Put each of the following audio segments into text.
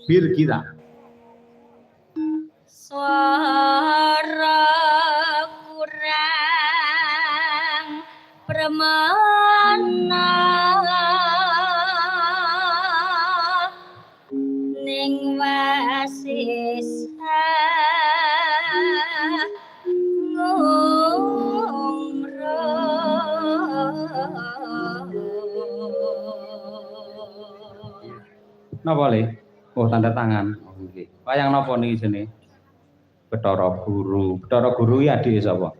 Bir kita. Suara kurang permana ning wasisa ngumro. Napa le? Oh tanda tangan. Oh nggih. Wayang napa niki jenenge? Bathara Guru. Bathara Guru iki adike sapa?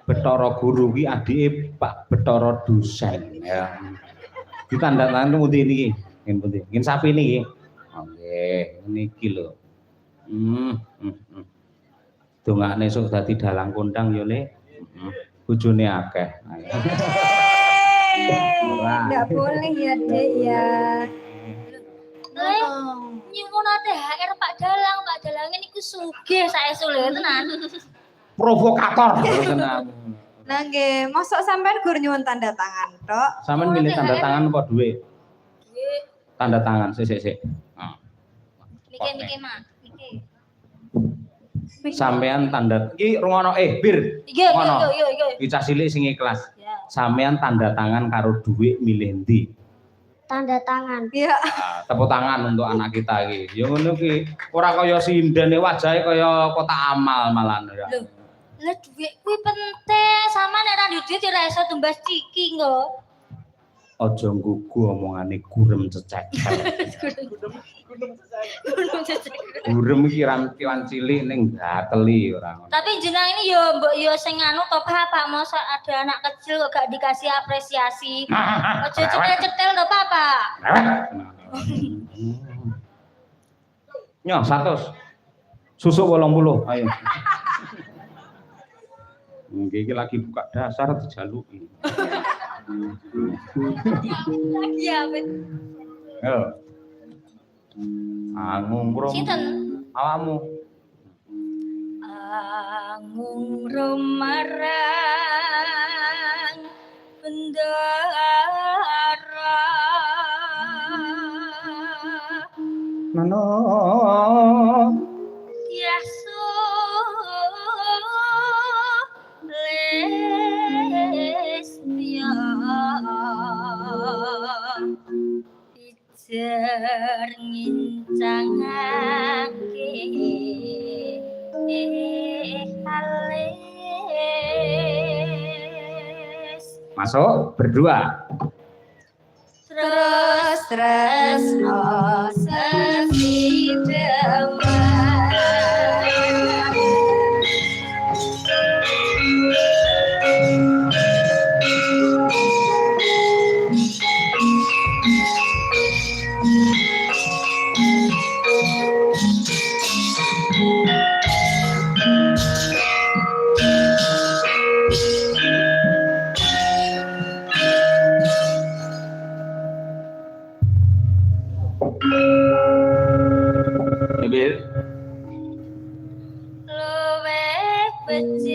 Bathara Guru ki adike Pak Bathara Dosen ya. Ditanda tangan pundi niki? Nggih pundi? Nggih sapi niki. Oh nggih, niki lho. Dongane esuk dadi dalang kondang ya Le. Bojone akeh. Enggak boleh ya, Dek ya. Nyuwun THR Pak Dalang, Pak Dalang niku sugih saestu lho tenan. Provokator tenan. Nah nggih, mosok sampean gur nyuwun tanda tangan tok. Sampeyan milih tanda tangan apa duit? Nggih. Tanda tangan sik. Heeh. Mike Mak. Sampean tanda iki rungono bir. Iya. Iki cah cilik sing ikhlas. Ya. Sampean tanda tangan karo dhuwit milih ndi? Tanda tangan. Iya. Nah, tepuk tangan untuk anak kita iki. Ya ngono ki. Ora kaya sindene wajahe kaya kotak amal malan ya. Lho, lah dhuwit kuwi penting. Sama nek ra duwe dhuwit ora iso tumbas ciki kok. Aja nggugu omongane gurem cecek. Gunung cecek. Gurem iki kewan cilik ning gateli ora ngono. Tapi jeneng ini yo mbok yo sing anu to Pak, mosok ada anak kecil kok gak dikasih apresiasi. Ojo cetel-cetel to Pak. Nyo 100. Susuk 80, ayo. Nggih iki lagi buka dasar dijaluki. Lagi apa? Yo. Angung rom. Sinten? Awakmu. Angung romarang bendara. Nano. Yasu lestia. Pijer ngincangake halis. Masuk berdua. Terus tresno sesidema. Luwih becik